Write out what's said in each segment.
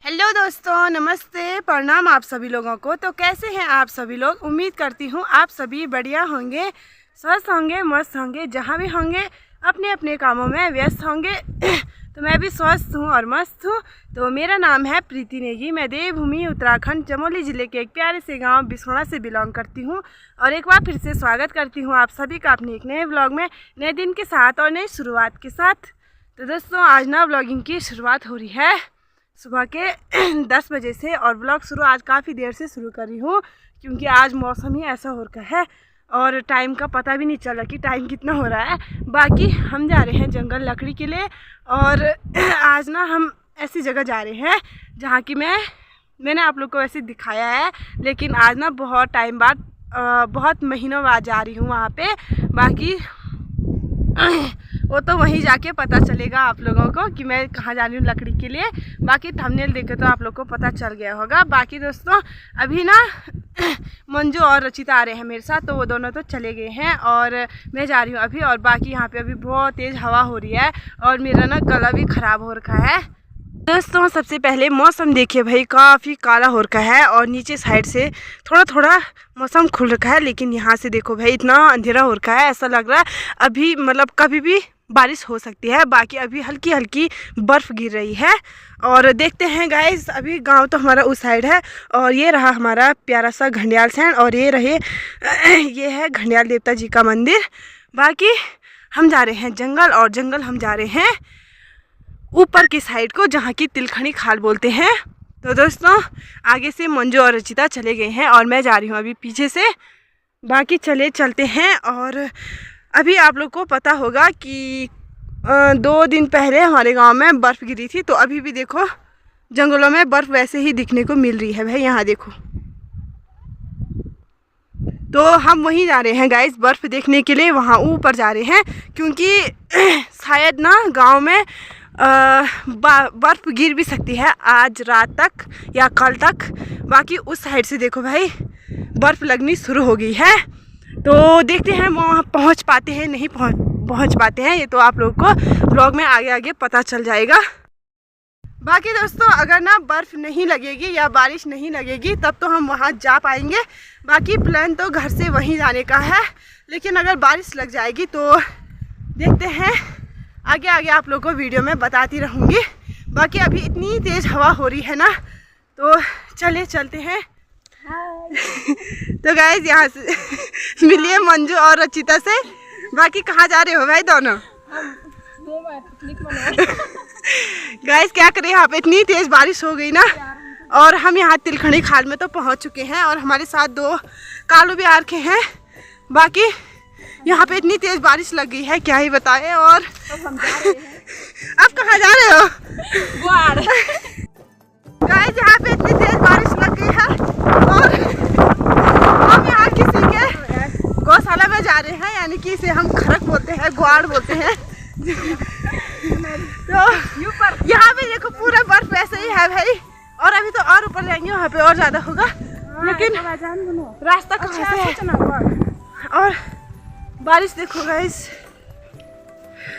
Hello दोस्तों, नमस्ते, प्रणाम आप सभी लोगों को। तो कैसे हैं आप सभी लोग? उम्मीद करती हूँ आप सभी बढ़िया होंगे, स्वस्थ होंगे, मस्त होंगे, जहाँ भी होंगे अपने अपने कामों में व्यस्त होंगे। तो मैं भी स्वस्थ हूँ और मस्त हूँ। तो मेरा नाम है प्रीति नेगी। मैं देवभूमि उत्तराखंड चमोली ज़िले के एक प्यारे से गांव बिसोड़ा से बिलोंग करती हूँ और एक बार फिर से स्वागत करती हूँ आप सभी का अपने एक नए व्लॉग में, नए दिन के साथ और नई शुरुआत के साथ। तो दोस्तों, आज ना व्लॉगिंग की शुरुआत हो रही है सुबह के 10 बजे से और व्लॉग शुरू आज काफ़ी देर से शुरू कर रही हूँ क्योंकि आज मौसम ही ऐसा हो रखा है और टाइम का पता भी नहीं चला कि टाइम कितना हो रहा है। बाकी हम जा रहे हैं जंगल लकड़ी के लिए और आज ना हम ऐसी जगह जा रहे हैं जहाँ की मैंने आप लोग को वैसे दिखाया है, लेकिन आज ना बहुत टाइम बाद बहुत महीनों बाद जा रही हूँ वहाँ पे। बाकी वो तो वहीं जाके पता चलेगा आप लोगों को कि मैं कहाँ जा रही हूँ लकड़ी के लिए। बाकी थंबनेल देखे तो आप लोग को पता चल गया होगा। बाकी दोस्तों, अभी ना मंजू और रचिता आ रहे हैं मेरे साथ, तो वो दोनों तो चले गए हैं और मैं जा रही हूँ अभी। और बाकी यहाँ पे अभी बहुत तेज़ हवा हो रही है और मेरा ना गला भी ख़राब हो रखा है। दोस्तों, सबसे पहले मौसम देखिए भाई, काफ़ी काला हो रखा है और नीचे साइड से थोड़ा थोड़ा मौसम खुल रखा है, लेकिन यहाँ से देखो भाई इतना अंधेरा हो रखा है, ऐसा लग रहा है अभी मतलब कभी भी बारिश हो सकती है। बाकी अभी हल्की हल्की बर्फ़ गिर रही है और देखते हैं गाइस। अभी गांव तो हमारा उस साइड है और ये रहा हमारा प्यारा सा घंडियाल सैंड और ये है घंडियाल देवता जी का मंदिर। बाकी हम जा रहे हैं जंगल और जंगल हम जा रहे हैं ऊपर की साइड को जहाँ की तिलखनी खाल बोलते हैं। तो दोस्तों, आगे से मंजू और रचिता चले गए हैं और मैं जा रही हूँ अभी पीछे से। बाकी चलते हैं। और अभी आप लोग को पता होगा कि 2 दिन पहले हमारे गांव में बर्फ़ गिरी थी, तो अभी भी देखो जंगलों में बर्फ़ वैसे ही दिखने को मिल रही है भाई, यहाँ देखो। तो हम वहीं जा रहे हैं गाइस बर्फ़ देखने के लिए, वहाँ ऊपर जा रहे हैं क्योंकि शायद ना गांव में बर्फ़ गिर भी सकती है आज रात तक या कल तक। बाकी उस साइड से देखो भाई बर्फ़ लगनी शुरू हो गई है, तो देखते हैं वहाँ पहुँच पाते हैं नहीं पहुँच पाते हैं, ये तो आप लोग को ब्लॉग में आगे आगे पता चल जाएगा। बाकी दोस्तों, अगर ना बर्फ़ नहीं लगेगी या बारिश नहीं लगेगी तब तो हम वहाँ जा पाएंगे। बाकी प्लान तो घर से वहीं जाने का है, लेकिन अगर बारिश लग जाएगी तो देखते हैं, आगे आगे आप लोग को वीडियो में बताती रहूँगी। बाकी अभी इतनी तेज़ हवा हो रही है ना, तो चलते हैं। तो गाइस, यहाँ से मिलिए मंजू और रचिता से। बाकी कहाँ जा रहे हो भाई दोनों? गाइस क्या करें, यहाँ पे इतनी तेज़ बारिश हो गई ना और हम यहाँ तिलखनी खाल में तो पहुँच चुके हैं और हमारे साथ 2 कालू भी आ रखे हैं। बाकी यहाँ पे इतनी तेज़ बारिश लग गई है क्या ही बताएं। और अब हम जा रहे हैं। आप कहाँ जा रहे हो? गाइस, यहाँ पे इतनी तेज़ बारिश लग गई है और हम यहाँ किसी के गौशाला में जा रहे हैं, यानी कि इसे हम खरक बोलते हैं, ग्वाड़ बोलते हैं। तो यहाँ पे देखो पूरा बर्फ ऐसे ही है भाई, और अभी तो और ऊपर जाएंगे, वहाँ पे और ज़्यादा होगा, लेकिन रास्ता कहाँ से है। और बारिश देखो गाइस,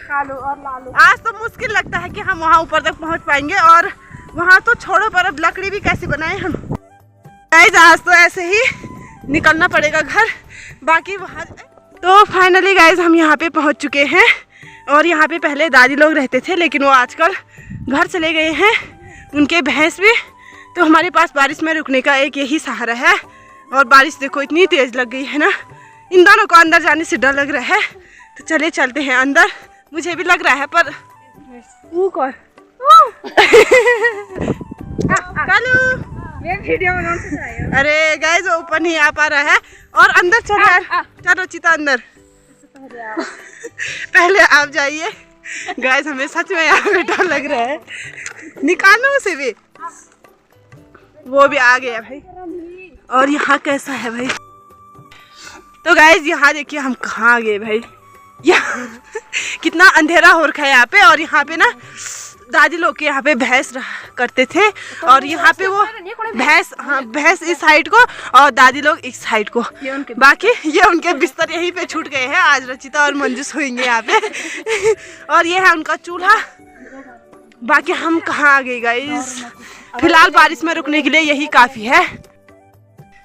कालो और लालो। आज तो मुश्किल लगता है कि हम वहाँ ऊपर तक पहुँच पाएंगे, और वहाँ तो छोड़ो पर अब लकड़ी भी कैसे बनाए हम। गाइस, आज तो ऐसे ही निकलना पड़ेगा घर। बाकी वहाँ तो फाइनली गाइस हम यहाँ पे पहुँच चुके हैं और यहाँ पे पहले दादी लोग रहते थे, लेकिन वो आजकल घर चले गए हैं, उनके भैंस भी। तो हमारे पास बारिश में रुकने का एक यही सहारा है। और बारिश देखो इतनी तेज़ लग गई है ना, इन दोनों को अंदर जाने से डर लग रहा है। तो चलते हैं अंदर, मुझे भी लग रहा है पर अरे गाइस, वो ऊपर नहीं आ पा रहा है और अंदर चलो चिता अंदर। पहले आप जाइए गाइस, हमें सच में यहाँ पे डर लग रहा है। निकालो उसे भी, वो भी आ गया भाई। और यहाँ कैसा है भाई? तो गाइस, यहाँ देखिए हम कहाँ आ गए भाई। यहाँ कितना अंधेरा हो रखा है यहाँ पे, और यहाँ पे ना दादी लोग के यहाँ पे भैंस करते थे। और यहाँ पे वो भैंस, हाँ भैंस इस साइड को और दादी लोग इस साइड को। बाकी ये उनके बिस्तर यहीं पे छूट गए हैं। आज रचिता और मंजू सोएंगे यहाँ पे। और ये है उनका चूल्हा। बाकी हम कहाँ आ गए गाइस, फिलहाल बारिश में रुकने के लिए यही काफी है।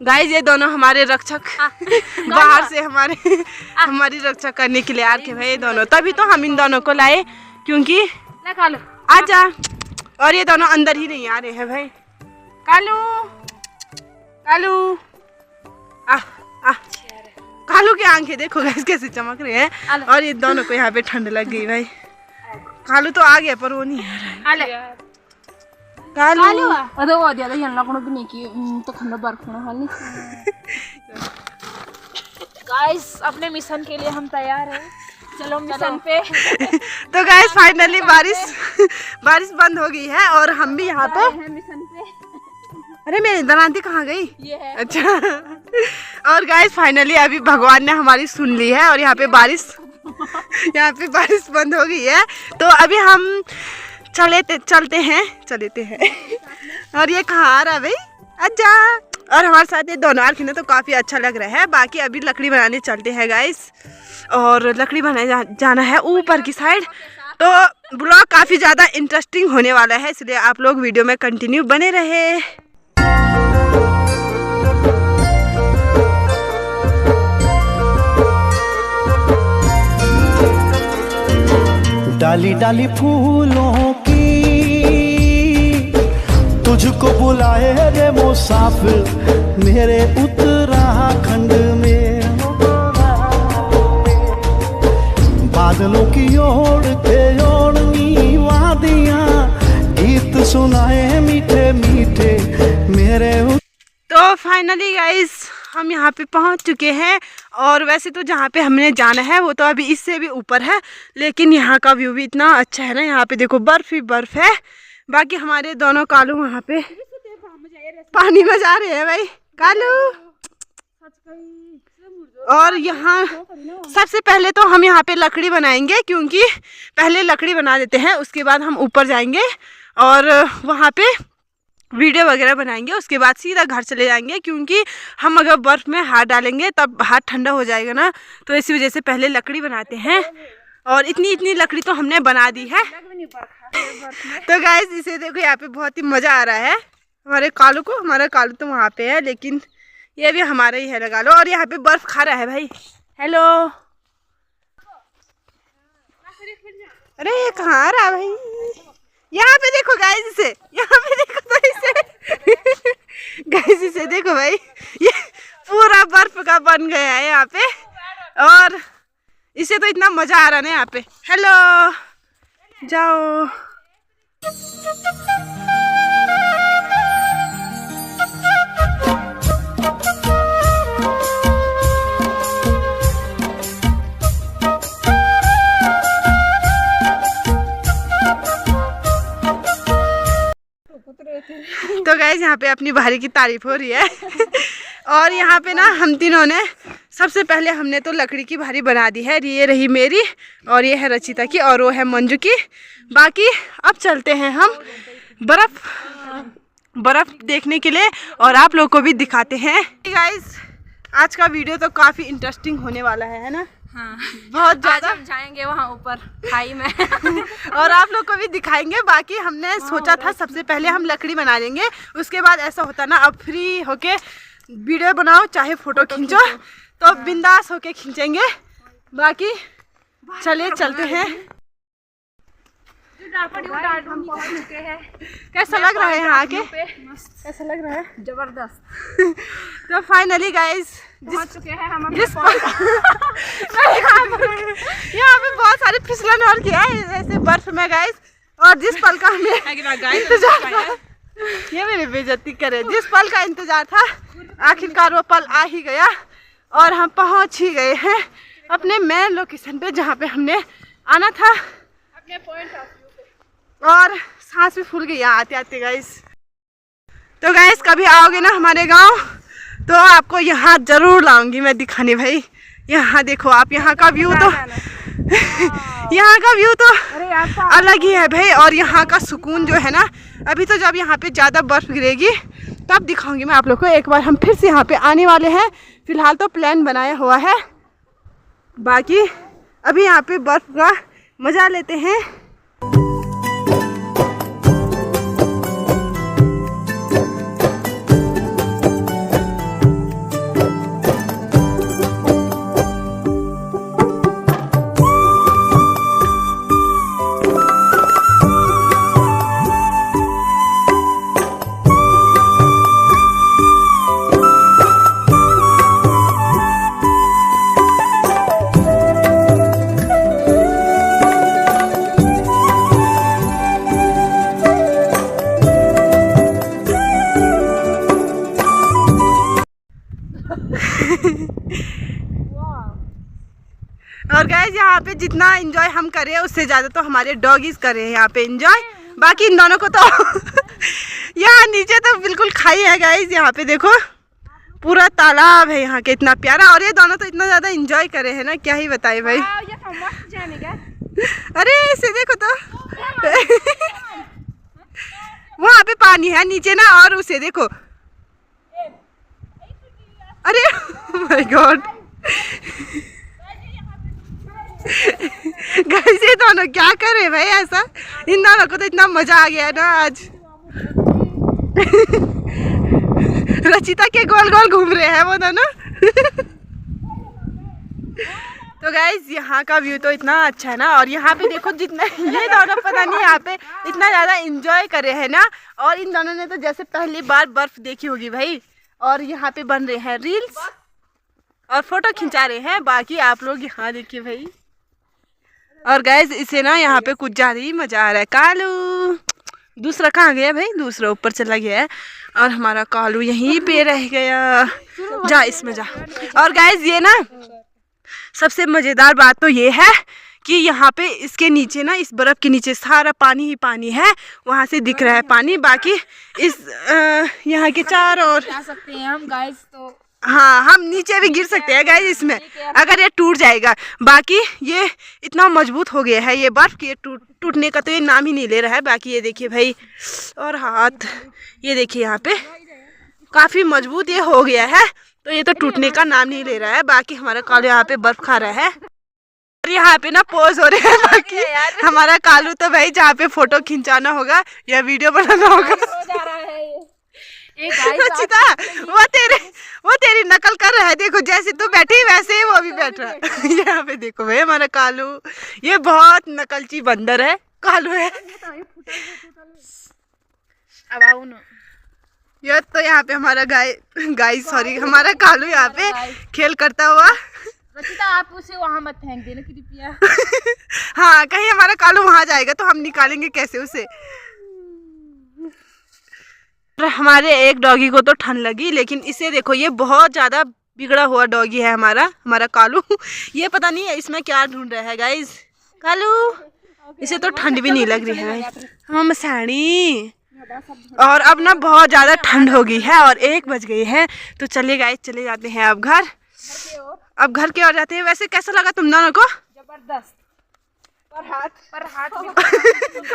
गाइस ये दोनों हमारे रक्षक बाहर से हमारी रक्षा करने के लिए आ रखे भाई दोनों, तभी तो हम इन दोनों को लाए क्योंकि आजा। और ये दोनों अंदर ही नहीं आ रहे हैं भाई। कालू कालू कालू की आंखें देखो गाइस कैसे चमक रहे हैं। और ये दोनों को यहाँ पे ठंड लग गई भाई। कालू तो आ गया पर वो नहीं आ रहा है। कालू अरे वो दिया यहाँ लगने भी नहीं की तो खंडा बर्फ में हाल नहीं। गाइस अपने मिशन के लिए हम तैयार हैं, चलो मिशन पे। तो गाइस फाइनली बारिश बंद हो गई है और हम भी यहाँ पे मिशन पे। अरे मेरी दरांती कहाँ गई? ये है। अच्छा। और गाइस फाइनली अभी भगवान ने हमारी सुन ली है और यहाँ पे बारिश बंद हो गई है। तो अभी हम चलते हैं। और ये कहाँ आ रहा है भाई? अच्छा। और हमारे साथ ये दोनों आरखिने तो काफ़ी अच्छा लग रहा है। बाकी अभी लकड़ी बनाने चलते हैं गाइस, और लकड़ी बनाने जाना है ऊपर की साइड। तो ब्लॉग काफ़ी ज़्यादा इंटरेस्टिंग होने वाला है, इसलिए आप लोग वीडियो में कंटिन्यू बने रहे। डाली डाली फूलों की तुझको बुलाए रे मुसाफिर मेरे उत्तराखंड में। बादलों की ओर के ओढ़नी वादियां गीत सुनाए मीठे मीठे मेरे। तो फाइनली गाइस हम यहाँ पे पहुँच चुके हैं। और वैसे तो जहाँ पे हमने जाना है वो तो अभी इससे भी ऊपर है, लेकिन यहाँ का व्यू भी इतना अच्छा है ना। यहाँ पे देखो बर्फ ही बर्फ है। बाकी हमारे दोनों कालू वहाँ पे पानी में जा रहे हैं भाई। कालू और यहाँ सबसे पहले तो हम यहाँ पे लकड़ी बनाएंगे, क्योंकि पहले लकड़ी बना देते हैं उसके बाद हम ऊपर जाएंगे और वहाँ पे वीडियो वगैरह बनाएंगे। उसके बाद सीधा घर चले जाएंगे, क्योंकि हम अगर बर्फ़ में हाथ डालेंगे तब हाथ ठंडा हो जाएगा ना, तो इसी वजह से पहले लकड़ी बनाते हैं। और इतनी लकड़ी तो हमने बना दी है। तो गाइस इसे देखो, यहाँ पे बहुत ही मज़ा आ रहा है हमारे कालू को। हमारा कालू तो वहाँ पे है, लेकिन ये भी हमारा ही है, लगा लो। और यहाँ पे बर्फ़ खा रहा है भाई। हेलो, अरे ये कहाँ आ रहा है भाई? यहाँ पे देखो गाइस, इसे यहाँ पे देखो तो इसे गाइस इसे देखो भाई, ये पूरा बर्फ का बन गया है यहाँ पे। और इसे तो इतना मजा आ रहा है ना यहाँ पे। हेलो, जाओ। तो गाइस यहाँ पे अपनी भारी की तारीफ हो रही है। और यहाँ पे ना हम तीनों ने सबसे पहले हमने तो लकड़ी की भारी बना दी है। ये रही मेरी, और ये है रचिता की, और वो है मंजू की। बाकी अब चलते हैं हम बर्फ़ देखने के लिए और आप लोग को भी दिखाते हैं। गाइस आज का वीडियो तो काफ़ी इंटरेस्टिंग होने वाला है ना? हाँ, बहुत ज़्यादा। हम जाएंगे वहाँ ऊपर खाई में और आप लोग को भी दिखाएंगे। बाकी हमने सोचा था सबसे पहले हम लकड़ी बना लेंगे, उसके बाद ऐसा होता ना अब फ्री होके वीडियो बनाओ चाहे फ़ोटो खींचो, तो बिंदास होके खींचेंगे। बाकी चले चलते हैं। हम पहुंच चुके हैं। कैसा लग रहा है यहाँ आके? कैसा लग रहा है? जबरदस्त। तो फाइनली गाइस पहुंच चुके हैं हम अपने यहाँ पे बहुत सारे फिसलन और किया है ऐसे बर्फ में गाइस। और जिस पल का हमें इंतजार था, ये मेरी बेइज्जती करे, जिस पल का इंतजार था आखिरकार वो पल आ ही गया और हम पहुंच ही गए हैं अपने मेन लोकेशन पे, जहाँ पे हमने आना था, अपने पॉइंट ऑफ व्यू पे। और सांस भी फूल गई यहाँ आते आते गाइस। तो गाइस कभी आओगे ना हमारे गांव तो आपको यहाँ जरूर लाऊंगी मैं दिखाने भाई। यहाँ देखो आप, यहाँ का व्यू तो यहाँ का व्यू तो अलग ही है भाई। और यहाँ का सुकून जो है ना, अभी तो जब यहाँ पे ज़्यादा बर्फ़ गिरेगी तब दिखाऊंगी मैं आप लोग को। एक बार हम फिर से यहाँ पे आने वाले हैं। फ़िलहाल तो प्लान बनाया हुआ है, बाकी अभी यहाँ पे बर्फ़ का मज़ा लेते हैं। और गाइस यहाँ पे जितना एंजॉय हम कर रहे हैं उससे ज़्यादा तो हमारे डॉगीज कर रहे हैं यहाँ पे एंजॉय। बाकी इन दोनों को तो यहाँ नीचे तो बिल्कुल खाई है गाइस। यहाँ पे देखो पूरा तालाब है यहाँ के, इतना प्यारा। और ये दोनों तो इतना ज़्यादा एंजॉय कर रहे हैं ना, क्या ही बताए भाई। अरे इसे देखो तो वहाँ पे पानी है नीचे ना, और उसे देखो। अरे माय गॉड गाइस, ये दोनों क्या कर रहे भाई ऐसा। इन दोनों को तो इतना मजा आ गया है ना आज। रचिता के गोल गोल घूम रहे हैं वो दोनों। तो गाइस यहाँ का व्यू तो इतना अच्छा है ना। और यहाँ पे देखो जितना ये दोनों पता नहीं यहाँ पे इतना ज़्यादा एंजॉय कर रहे हैं ना। और इन दोनों ने तो जैसे पहली बार बर्फ देखी होगी भाई। और यहाँ पे बन रहे हैं रील्स और फोटो खिंचा रहे हैं। बाकी आप लोग यहाँ देखिए भाई। और गाइस इसे ना यहाँ पे कुछ ज़्यादा ही मज़ा आ रहा है। कालू दूसरा कहाँ गया भाई? दूसरा ऊपर चला गया है और हमारा कालू यहीं पे रह गया। जा इसमें जा। और गाइस ये ना सबसे मज़ेदार बात तो ये है कि यहाँ पे इसके नीचे ना, इस बर्फ़ के नीचे सारा पानी ही पानी है। वहाँ से दिख रहा है पानी। बाकी इस यहाँ के चारों ओर जा सकते हैं हम गाइस। तो हाँ, हम नीचे भी गिर सकते हैं गाइस इसमें, अगर ये टूट जाएगा। बाकी ये इतना मजबूत हो गया है ये बर्फ़ कि ये टूटने का तो ये नाम ही नहीं ले रहा है। बाकी ये देखिए भाई, और हाथ ये देखिए यहाँ पे काफ़ी मजबूत ये हो गया है, तो ये तो टूटने का नाम नहीं ले रहा है। बाकी हमारा कालू यहाँ पे बर्फ़ खा रहा है और यहाँ पे ना पोज हो रहे हैं। बाकी हमारा कालू तो भाई जहाँ पे फोटो खिंचाना होगा या वीडियो बनाना होगा। रचिता वो तेरी नकल कर रहा है। देखो जैसे तू बैठी वैसे ही वो भी बैठ रहा है। यहाँ पे देखो भाई हमारा कालू, ये बहुत नकलची बंदर है कालू है। ये तो यहाँ पे हमारा गाय हमारा कालू यहाँ पे खेल करता हुआ। रचिता आप उसे वहाँ मत फेंक देना कृपया। हाँ, कहीं हमारा कालू वहाँ जाएगा तो हम निकालेंगे कैसे उसे। हमारे एक डॉगी को तो ठंड लगी, लेकिन इसे देखो ये बहुत ज़्यादा बिगड़ा हुआ डॉगी है हमारा कालू। ये पता नहीं है इसमें क्या ढूंढ रहा है गाइस। कालू इसे तो ठंड भी नहीं लग रही है हम सैनी। और अब ना बहुत ज़्यादा ठंड हो गई है और 1 बज गई है। तो चलिए गाइस चले जाते हैं अब घर। अब घर की ओर जाते हैं। वैसे कैसा लगा तुम दोनों को? जबरदस्त। पर हाथ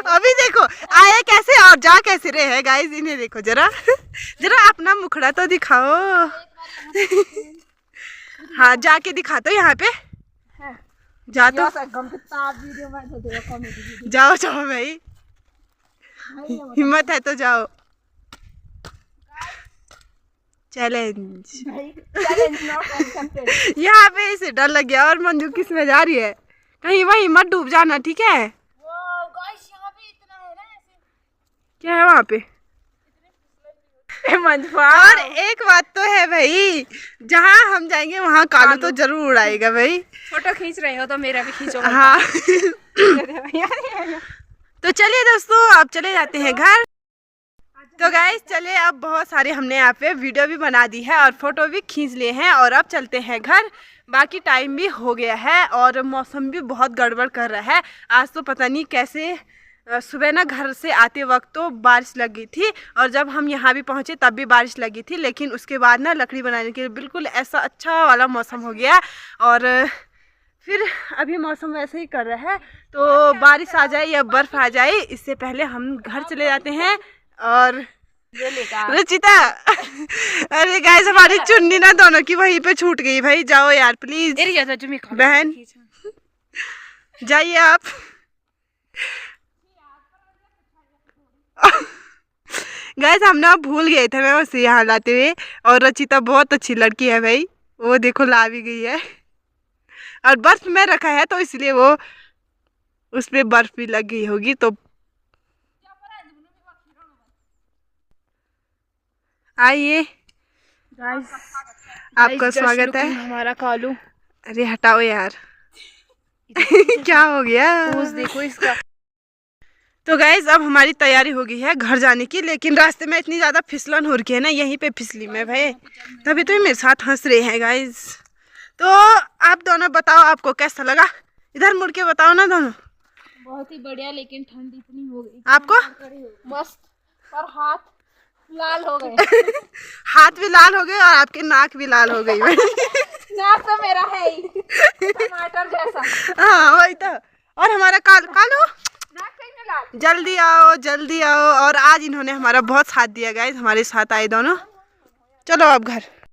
अभी देखो आए कैसे और जा कैसे रहे हैं गाइस। इन्हें देखो जरा अपना मुखड़ा तो दिखाओ। हाँ जाके दिखा तो यहाँ पे जा तो। जाओ जाओ भाई, हिम्मत है तो जाओ। चैलेंज यहाँ पे इसे डर लग गया। और मंजू किस में जा रही है? कहीं वहीं मत डूब जाना, ठीक है? क्या है वहाँ पे? और एक बात तो है भाई, जहाँ हम जाएंगे वहाँ कालू तो जरूर उड़ाएगा भाई। फोटो खींच रहे हो तो मेरा भी खींचो। हाँ तो चलिए दोस्तों अब चले जाते हैं घर। तो गाइस चले, अब बहुत सारे हमने यहाँ पे वीडियो भी बना दी है और फोटो भी खींच लिए हैं और अब चलते हैं घर। बाकी टाइम भी हो गया है और मौसम भी बहुत गड़बड़ कर रहा है। आज तो पता नहीं कैसे सुबह ना घर से आते वक्त तो बारिश लगी थी और जब हम यहाँ भी पहुँचे तब भी बारिश लगी थी, लेकिन उसके बाद ना लकड़ी बनाने के लिए बिल्कुल ऐसा अच्छा वाला मौसम हो गया और फिर अभी मौसम वैसे ही कर रहा है। तो बारिश आ जाए या बर्फ आ जाए इससे पहले हम घर चले जाते हैं। और रुचिता अरे गाइस हमारी चुन्नी ना दोनों की वहीं पे छूट गई भाई, जाओ यार प्लीज बहन जाइए आप। गाइस हम ना भूल गए थे मैं उसे यहाँ लाते हुए, और रचिता बहुत अच्छी लड़की है भाई, वो देखो ला भी गई है। और बर्फ में रखा है तो इसलिए वो उसमें बर्फ भी लग गई होगी। तो आइए आपका स्वागत है। हमारा कालू अरे हटाओ यार क्या हो गया देखो इसका। तो गाइज अब हमारी तैयारी हो गई है घर जाने की, लेकिन रास्ते में इतनी ज़्यादा फिसलन हो रही है ना, यहीं पे फिसली मैं भाई, तभी तो ये मेरे साथ हंस रहे हैं गाइज। तो आप दोनों बताओ आपको कैसा लगा, इधर मुड़ के बताओ ना दोनों। बहुत ही बढ़िया, लेकिन ठंड इतनी हो गई आपको मस्त, पर हाथ लाल हो गए हाथ भी लाल हो गए और आपके नाक भी लाल हो गई नाक तो मेरा है ही टमाटर जैसा। हाँ वही तो। और हमारा कालू जल्दी आओ जल्दी आओ। और आज इन्होंने हमारा बहुत साथ दिया गाइस, हमारे साथ आए दोनों। चलो अब घर।